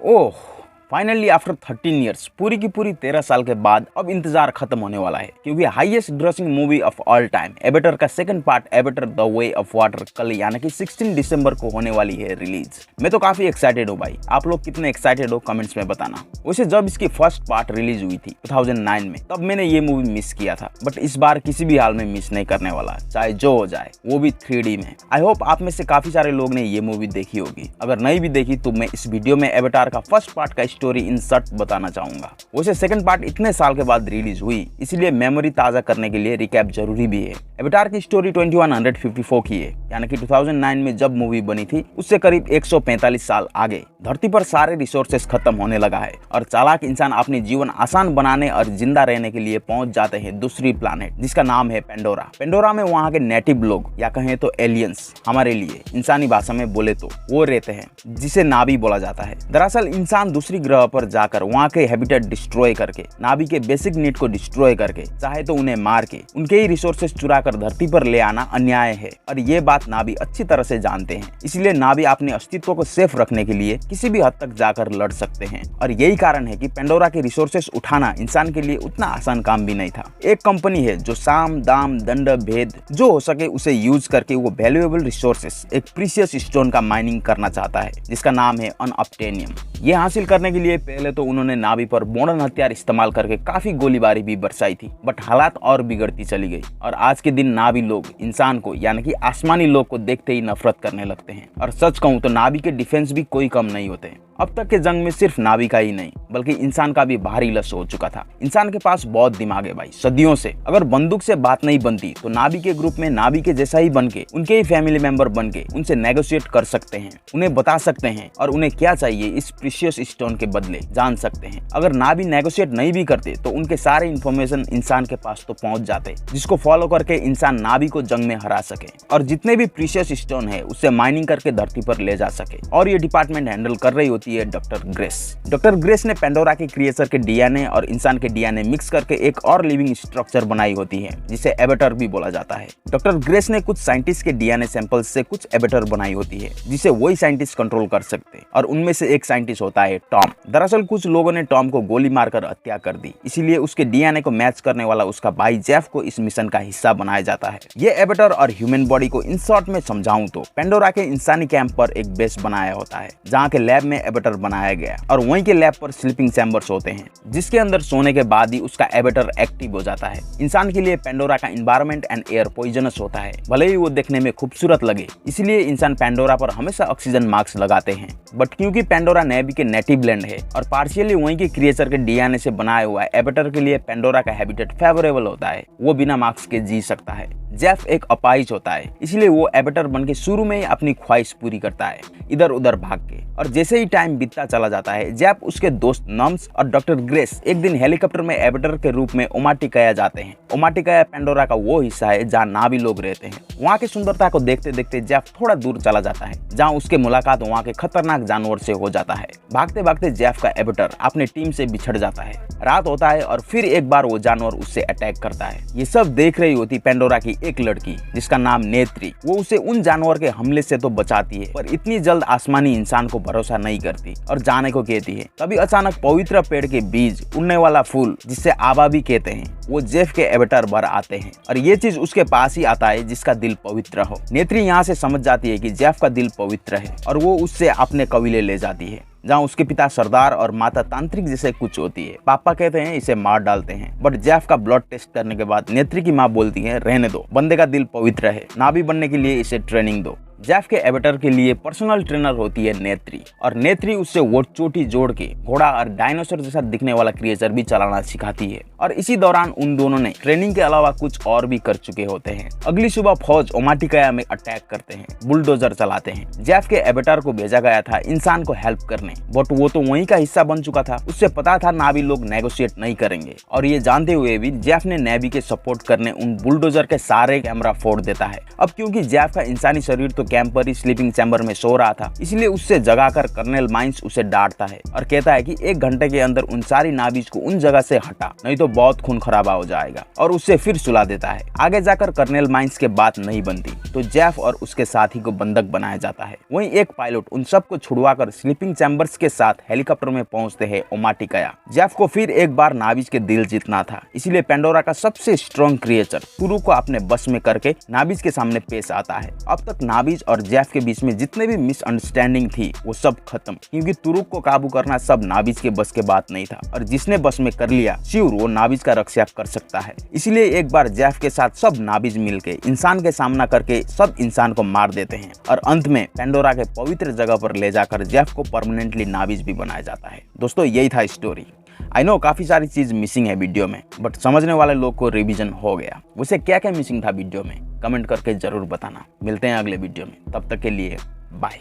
ओह, finally after 13 years, पूरी की पूरी 13 साल के बाद अब इंतजार खत्म होने वाला है, क्योंकि highest grossing movie of all time Avatar का second part Avatar the way of water कल यानी कि 16 दिसंबर को होने वाली है रिलीज। मैं तो काफी एक्साइटेड हूँ भाई, आप लोग कितने एक्साइटेड हो कमेंट्स में बताना। वैसे जब इसकी फर्स्ट पार्ट रिलीज हुई थी 2009 में, तब मैंने ये मूवी मिस किया था, बट इस बार किसी भी हाल में मिस नहीं करने वाला, चाहे जो हो जाए, वो भी 3D में। आई होप आप में से काफी सारे लोग ने ये मूवी देखी होगी। अगर नहीं भी देखी तो मैं इस वीडियो में एवेटार का फर्स्ट पार्ट का स्टोरी इन शॉर्ट बताना चाहूंगा। वैसे सेकंड पार्ट इतने साल के बाद रिलीज हुई, इसलिए मेमोरी ताजा करने के लिए रिकैप जरूरी भी है। एवेटार की स्टोरी 2154 की है, यानी कि 2009 में जब मूवी बनी थी उससे करीब 145 साल आगे धरती पर सारे रिसोर्सेस खत्म होने लगा है और चालाक इंसान अपने जीवन आसान बनाने और जिंदा रहने के लिए पहुंच जाते हैं दूसरी प्लैनेट जिसका नाम है पेंडोरा। पेंडोरा में वहाँ के नेटिव लोग या कहें तो एलियंस, हमारे लिए इंसानी भाषा में बोले तो वो रहते हैं, जिसे नाभी बोला जाता है। दरअसल इंसान दूसरी ग्रह पर जाकर वहाँ के हैबिटेट डिस्ट्रॉय करके, नाभी के बेसिक नीड को डिस्ट्रॉय करके, चाहे तो उन्हें मार के उनके ही रिसोर्सेस चुरा कर धरती पर ले आना अन्याय है और ये बात नाभी अच्छी तरह से जानते हैं। इसलिए नाभी अपने अस्तित्व को सेफ रखने के लिए किसी भी हद तक जाकर लड़ सकते हैं और यही कारण है कि पेंडोरा के रिसोर्सेस उठाना इंसान के लिए उतना आसान काम भी नहीं था। एक कंपनी है जो साम दाम दंड भेद जो हो सके उसे यूज करके वो वैल्यूएबल रिसोर्सेस, एक प्रीशियस स्टोन का माइनिंग करना चाहता है जिसका नाम है अनऑब्टेनियम। ये हासिल करने के लिए पहले तो उन्होंने नाभी पर मॉडर्न हथियार इस्तेमाल करके काफी गोलीबारी भी बरसाई थी, बट हालात और बिगड़ती चली गई और आज के दिन नाभी लोग इंसान को यानी कि आसमानी लोग को देखते ही नफरत करने लगते हैं। और सच कहूं तो नाभी के डिफेंस भी कोई कम नहीं होते। अब तक के जंग में सिर्फ नाभी का ही नहीं बल्कि इंसान का भी भारी लस हो चुका था। इंसान के पास बहुत दिमाग है भाई, सदियों से। अगर बंदूक से बात नहीं बनती तो नाभी के ग्रुप में नाभी के जैसा ही बन के, उनके ही फैमिली मेंबर बन के उनसे नेगोशिएट कर सकते हैं, उन्हें बता सकते हैं और उन्हें क्या चाहिए इस प्रीशियस स्टोन के बदले जान सकते हैं। अगर नाभी नेगोशिएट नहीं भी करते तो उनके सारे इंफॉर्मेशन इंसान के पास तो पहुंच जाते, जिसको फॉलो करके इंसान नाभी को जंग में हरा सके और जितने भी प्रीशियस स्टोन है उससे माइनिंग करके धरती पर ले जा सके। और ये डिपार्टमेंट हैंडल कर रही होती है डॉक्टर ग्रेस। डॉक्टर ग्रेस ने पेंडोरा के क्रिएचर के डीएनए और इंसान के डीएनए मिक्स करके एक और लिविंग स्ट्रक्चर बनाई होती है जिसे एवेटर भी बोला जाता है। डॉक्टर ग्रेस ने कुछ साइंटिस्ट के डीएनए सैंपल्स से कुछ एवेटर बनाई होती है जिसे वही साइंटिस्ट कंट्रोल कर सकते और उनमें से एक साइंटिस्ट होता है टॉम। दरअसल कुछ लोगों ने टॉम को गोली मारकर हत्या कर दी, इसीलिए उसके डीएनए को मैच करने वाला उसका भाई जेफ को इस मिशन का हिस्सा बनाया जाता है। ये एवेटर और ह्यूमन बॉडी को इन शॉर्ट में समझाऊं तो पेंडोरा के इंसानी कैंप पर एक बेस बनाया होता है जहाँ के लैब में एवेटर बनाया गया और वहीं के लैब पर स्लीपिंग चैम्बर्स होते हैं जिसके अंदर सोने के बाद ही उसका एवेटर एक्टिव हो जाता है। इंसान के लिए पेंडोरा का एनवायरनमेंट एंड एयर पॉइजनस होता है, भले ही वो देखने में खूबसूरत लगे, इसलिए इंसान पेंडोरा पर हमेशा ऑक्सीजन मास्क लगाते हैं। बट क्योंकि पेंडोरा नेवी के नेटिव लैंड है और पार्शियली वहीं के क्रिएचर के डीएनए से बनाया हुआ एवेटर के लिए पेंडोरा का हैबिटेट फेवरेबल होता है, वो बिना मास्क के जी सकता है। जेफ एक अपाहिज होता है, इसलिए वो एवेटर बन के शुरू में ही अपनी ख्वाहिश पूरी करता है इधर उधर भाग के। और जैसे ही टाइम बीतता चला जाता है, जेफ, उसके दोस्त नम्स और डॉक्टर ग्रेस एक दिन हेलीकॉप्टर में एवेटर के रूप में ओमाटिकाया जाते हैं। ओमाटिकाया पेंडोरा का वो हिस्सा है जहाँ नाभी लोग रहते हैं। वहाँ की सुंदरता को देखते देखते जेफ थोड़ा दूर चला जाता है जहाँ उसके मुलाकात वहाँ के खतरनाक जानवर से हो जाता है। भागते भागते जेफ का एवेटर अपने टीम से बिछड़ जाता है। रात होता है और फिर एक बार वो जानवर उससे अटैक करता है। ये सब देख रही होती पेंडोरा की एक लड़की जिसका नाम नेत्री। वो उसे उन जानवर के हमले से तो बचाती है, पर इतनी जल्द आसमानी इंसान को भरोसा नहीं करती और जाने को कहती है। तभी अचानक पवित्र पेड़ के बीज, उड़ने वाला फूल जिसे आबा भी कहते हैं, वो जेफ के एवेटर भर आते हैं और ये चीज उसके पास ही आता है जिसका दिल पवित्र हो। नेत्री यहाँ से समझ जाती है कि जेफ का दिल पवित्र है और वो उससे अपने कबीले ले जाती है जहाँ उसके पिता सरदार और माता तांत्रिक जैसे कुछ होती है। पापा कहते हैं इसे मार डालते हैं, बट जेफ का ब्लड टेस्ट करने के बाद नेत्री की माँ बोलती है रहने दो, बंदे का दिल पवित्र है, नाभी बनने के लिए इसे ट्रेनिंग दो। जेफ के एवेटर के लिए पर्सनल ट्रेनर होती है नेत्री और नेत्री उससे वो चोटी जोड़ के घोड़ा और डायनासोर जैसा दिखने वाला क्रिएचर भी चलाना सिखाती है। और इसी दौरान उन दोनों ने ट्रेनिंग के अलावा कुछ और भी कर चुके होते हैं। अगली सुबह फौज ओमाटिकाया में अटैक करते हैं, बुलडोजर चलाते हैं। जेफ के एवेटर को भेजा गया था इंसान को हेल्प करने, बट वो तो वहीं का हिस्सा बन चुका था। उससे पता था नाभी लोग नेगोशिएट नहीं करेंगे और ये जानते हुए भी जेफ ने नेवी के सपोर्ट करने उन बुलडोजर के सारे कैमरा फोड़ देता है। अब क्योंकि जेफ का इंसानी शरीर तो कैंपर स्लीपिंग चैम्बर में सो रहा था, इसलिए उससे जगाकर कर्नल माइंस उसे डांटता है और कहता है कि 1 घंटे के अंदर उन सारी नाभिज को उन जगह से हटा, नहीं तो बहुत खून खराबा हो जाएगा, और उससे फिर सुला देता है। आगे जाकर कर्नल माइंस के बात नहीं बनती तो जेफ और उसके साथी को बंधक बनाया जाता है। वहीं एक पायलट उन सबको छुड़वाकर स्लीपिंग चैम्बर्स के साथ हेलीकॉप्टर में पहुंचते हैं ओमाटिकया। जेफ को फिर एक बार नाभिज के दिल जीतना था, इसलिए पेंडोरा का सबसे स्ट्रॉन्ग क्रिएचर तुरुक को अपने बस में करके नाभिज के सामने पेश आता है। अब तक नाभिज और जेफ के बीच में जितने भी मिसअंडरस्टैंडिंग थी वो सब खत्म, क्योंकि तुरुक को काबू करना सब नाभिज के बस के बात नहीं था, और जिसने बस में कर लिया श्योर वो नाभिज का रक्षा कर सकता है। इसलिए एक बार जेफ के साथ सब नाभिज मिलके इंसान के सामना करके सब इंसान को मार देते हैं, और अंत में पेंडोरा के पवित्र जगह पर ले जाकर जेफ को परमानेंटली नाभिज भी बनाया जाता है। दोस्तों यही था स्टोरी। आई नो काफी सारी चीज मिसिंग है वीडियो में, बट समझने वाले लोग को रिवीजन हो गया। वैसे क्या क्या मिसिंग था वीडियो में कमेंट करके जरूर बताना। मिलते हैं अगले वीडियो में, तब तक के लिए बाय।